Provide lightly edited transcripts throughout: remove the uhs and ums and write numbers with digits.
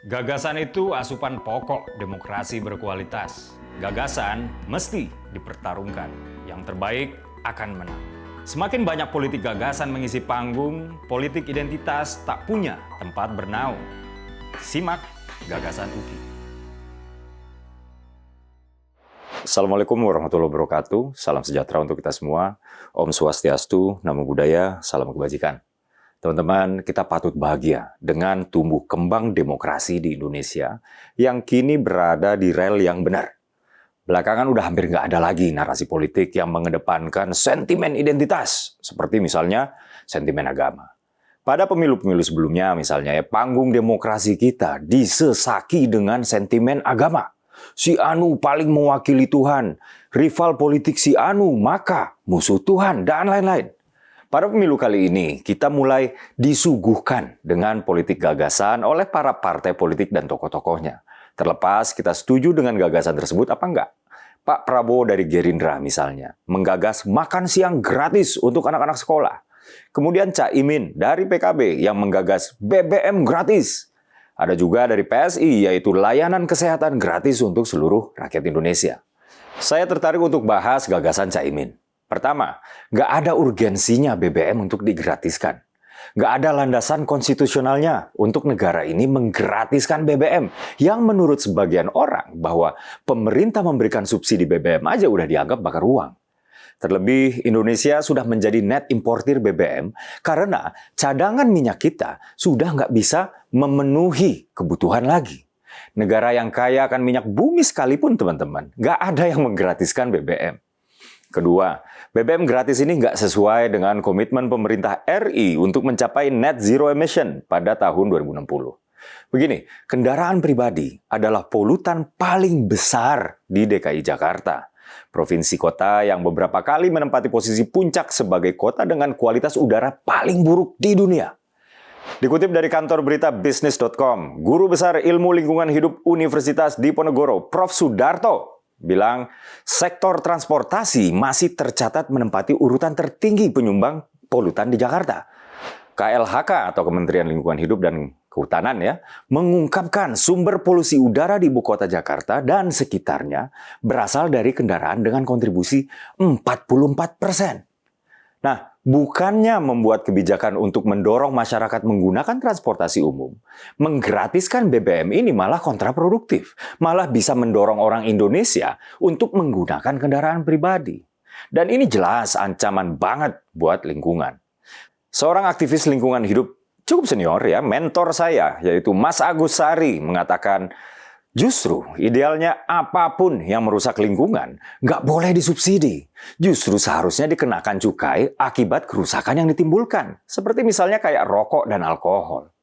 Gagasan itu asupan pokok demokrasi berkualitas. Gagasan mesti dipertarungkan. Yang terbaik akan menang. Semakin banyak politik gagasan mengisi panggung, politik identitas tak punya tempat bernaung. Simak Gagasan UKI. Assalamualaikum warahmatullahi wabarakatuh. Salam sejahtera untuk kita semua. Om Swastiastu, Namo Buddhaya, salam kebajikan. Teman-teman, kita patut bahagia dengan tumbuh kembang demokrasi di Indonesia yang kini berada di rel yang benar. Belakangan udah hampir nggak ada lagi narasi politik yang mengedepankan sentimen identitas, seperti misalnya sentimen agama. Pada pemilu-pemilu sebelumnya misalnya panggung demokrasi kita disesaki dengan sentimen agama. Si Anu paling mewakili Tuhan, rival politik si Anu maka musuh Tuhan, dan lain-lain. Pada pemilu kali ini, kita mulai disuguhkan dengan politik gagasan oleh para partai politik dan tokoh-tokohnya. Terlepas kita setuju dengan gagasan tersebut apa enggak. Pak Prabowo dari Gerindra misalnya, menggagas makan siang gratis untuk anak-anak sekolah. Kemudian Cak Imin dari PKB yang menggagas BBM gratis. Ada juga dari PSI, yaitu layanan kesehatan gratis untuk seluruh rakyat Indonesia. Saya tertarik untuk bahas gagasan Cak Imin. Pertama, nggak ada urgensinya BBM untuk digratiskan. Nggak ada landasan konstitusionalnya untuk negara ini menggratiskan BBM yang menurut sebagian orang bahwa pemerintah memberikan subsidi BBM aja udah dianggap bakar uang. Terlebih, Indonesia sudah menjadi net importir BBM karena cadangan minyak kita sudah nggak bisa memenuhi kebutuhan lagi. Negara yang kaya akan minyak bumi sekalipun, teman-teman, nggak ada yang menggratiskan BBM. Kedua, BBM gratis ini nggak sesuai dengan komitmen pemerintah RI untuk mencapai net zero emission pada tahun 2060. Begini, kendaraan pribadi adalah polutan paling besar di DKI Jakarta. Provinsi kota yang beberapa kali menempati posisi puncak sebagai kota dengan kualitas udara paling buruk di dunia. Dikutip dari kantor berita bisnis.com, Guru Besar Ilmu Lingkungan Hidup Universitas Diponegoro, Prof. Sudarto, bilang sektor transportasi masih tercatat menempati urutan tertinggi penyumbang polutan di Jakarta. KLHK atau Kementerian Lingkungan Hidup dan Kehutanan mengungkapkan sumber polusi udara di ibu kota Jakarta dan sekitarnya berasal dari kendaraan dengan kontribusi 44%. Nah, bukannya membuat kebijakan untuk mendorong masyarakat menggunakan transportasi umum, menggratiskan BBM ini malah kontraproduktif, malah bisa mendorong orang Indonesia untuk menggunakan kendaraan pribadi. Dan ini jelas ancaman banget buat lingkungan. Seorang aktivis lingkungan hidup cukup senior mentor saya, yaitu Mas Agus Sari, mengatakan, justru idealnya apapun yang merusak lingkungan nggak boleh disubsidi. Justru seharusnya dikenakan cukai akibat kerusakan yang ditimbulkan. Seperti misalnya kayak rokok dan alkohol.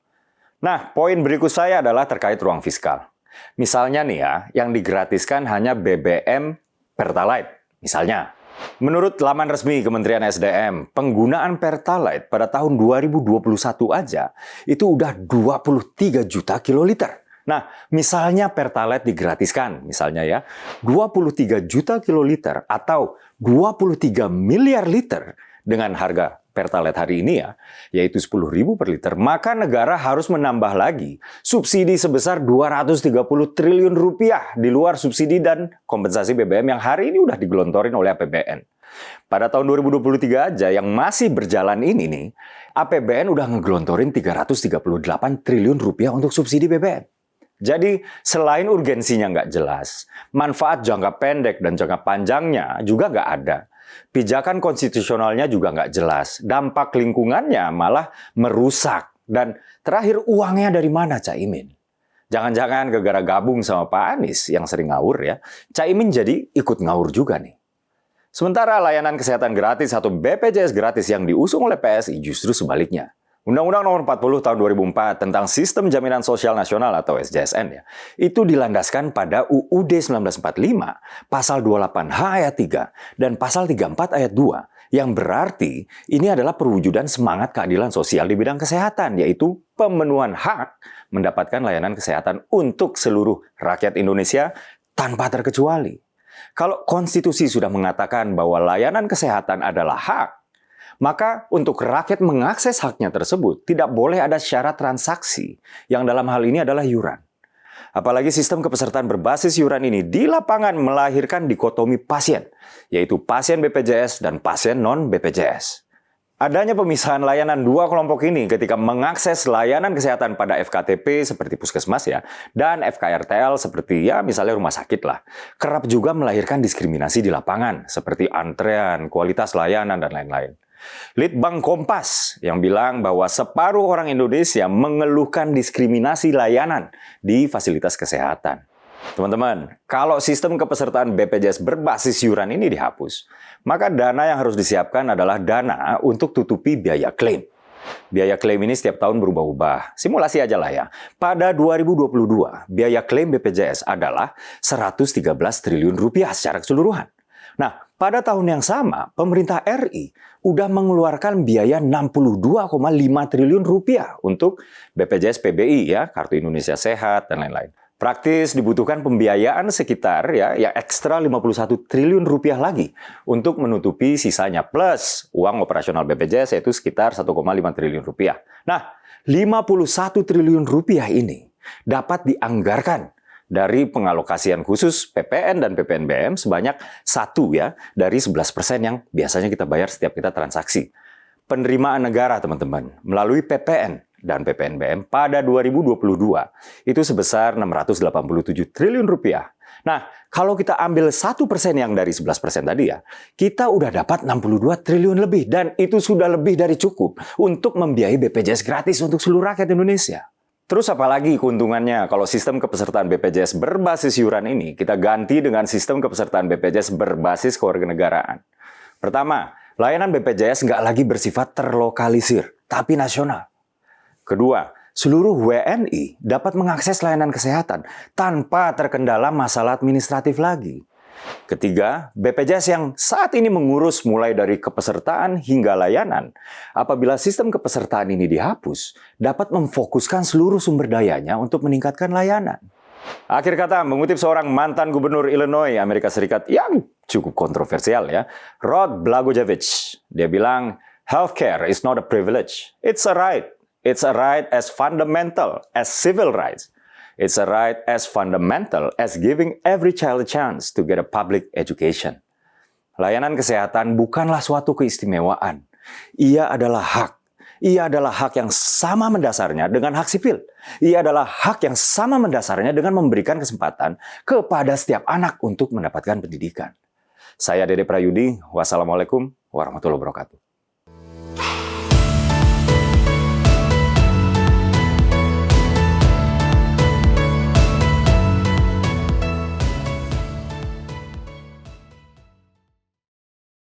Nah, poin berikut saya adalah terkait ruang fiskal. Misalnya nih yang digratiskan hanya BBM Pertalite. Misalnya, menurut laman resmi Kementerian SDM, penggunaan Pertalite pada tahun 2021 aja itu udah 23 juta kiloliter. Nah, misalnya Pertalite digratiskan, misalnya 23 juta kiloliter atau 23 miliar liter dengan harga Pertalite hari ini yaitu 10.000 per liter, maka negara harus menambah lagi subsidi sebesar 230 triliun rupiah di luar subsidi dan kompensasi BBM yang hari ini udah digelontorin oleh APBN. Pada tahun 2023 aja yang masih berjalan ini nih, APBN udah ngegelontorin 338 triliun rupiah untuk subsidi BBM. Jadi, selain urgensinya nggak jelas, manfaat jangka pendek dan jangka panjangnya juga nggak ada. Pijakan konstitusionalnya juga nggak jelas. Dampak lingkungannya malah merusak. Dan terakhir, uangnya dari mana Cak Imin? Jangan-jangan gara-gara gabung sama Pak Anies yang sering ngawur Cak Imin jadi ikut ngawur juga nih. Sementara layanan kesehatan gratis atau BPJS gratis yang diusung oleh PSI justru sebaliknya. Undang-Undang Nomor 40 Tahun 2004 tentang Sistem Jaminan Sosial Nasional atau SJSN itu dilandaskan pada UUD 1945 pasal 28H ayat 3 dan pasal 34 ayat 2 yang berarti ini adalah perwujudan semangat keadilan sosial di bidang kesehatan, yaitu pemenuhan hak mendapatkan layanan kesehatan untuk seluruh rakyat Indonesia tanpa terkecuali. Kalau konstitusi sudah mengatakan bahwa layanan kesehatan adalah hak, Maka untuk rakyat mengakses haknya tersebut tidak boleh ada syarat transaksi yang dalam hal ini adalah iuran. Apalagi sistem kepesertaan berbasis iuran ini di lapangan melahirkan dikotomi pasien, yaitu pasien BPJS dan pasien non-BPJS. Adanya pemisahan layanan dua kelompok ini ketika mengakses layanan kesehatan pada FKTP seperti puskesmas ya, dan FKRTL seperti ya misalnya rumah sakit lah, kerap juga melahirkan diskriminasi di lapangan seperti antrean, kualitas layanan, dan lain-lain. Litbang Kompas yang bilang bahwa separuh orang Indonesia mengeluhkan diskriminasi layanan di fasilitas kesehatan. Teman-teman, kalau sistem kepesertaan BPJS berbasis iuran ini dihapus, maka dana yang harus disiapkan adalah dana untuk tutupi biaya klaim. Biaya klaim ini setiap tahun berubah-ubah. Simulasi aja lah ya. Pada 2022, biaya klaim BPJS adalah 113 triliun rupiah secara keseluruhan. Nah, pada tahun yang sama, pemerintah RI udah mengeluarkan biaya 62,5 triliun rupiah untuk BPJS PBI ya, Kartu Indonesia Sehat dan lain-lain. Praktis dibutuhkan pembiayaan sekitar ya ekstra 51 triliun rupiah lagi untuk menutupi sisanya plus uang operasional BPJS yaitu sekitar 1,5 triliun rupiah. Nah, 51 triliun rupiah ini dapat dianggarkan dari pengalokasian khusus PPN dan PPNBM sebanyak 1 ya dari 11% yang biasanya kita bayar setiap kita transaksi. Penerimaan negara teman-teman melalui PPN dan PPNBM pada 2022 itu sebesar 687 triliun rupiah. Nah, kalau kita ambil 1% yang dari 11% tadi ya, kita udah dapat 62 triliun lebih dan itu sudah lebih dari cukup untuk membiayai BPJS gratis untuk seluruh rakyat Indonesia. Terus apalagi keuntungannya kalau sistem kepesertaan BPJS berbasis iuran ini kita ganti dengan sistem kepesertaan BPJS berbasis kewarganegaraan. Pertama, layanan BPJS nggak lagi bersifat terlokalisir, tapi nasional. Kedua, seluruh WNI dapat mengakses layanan kesehatan tanpa terkendala masalah administratif lagi. Ketiga, BPJS yang saat ini mengurus mulai dari kepesertaan hingga layanan, apabila sistem kepesertaan ini dihapus, dapat memfokuskan seluruh sumber dayanya untuk meningkatkan layanan. Akhir kata, mengutip seorang mantan gubernur Illinois, Amerika Serikat yang cukup kontroversial ya, Rod Blagojevich. Dia bilang, healthcare is not a privilege, it's a right. It's a right as fundamental as civil rights. It's a right as fundamental as giving every child a chance to get a public education. Layanan kesehatan bukanlah suatu keistimewaan. Ia adalah hak. Ia adalah hak yang sama mendasarnya dengan hak sipil. Ia adalah hak yang sama mendasarnya dengan memberikan kesempatan kepada setiap anak untuk mendapatkan pendidikan. Saya Dede Prayudi. Wassalamualaikum warahmatullahi wabarakatuh.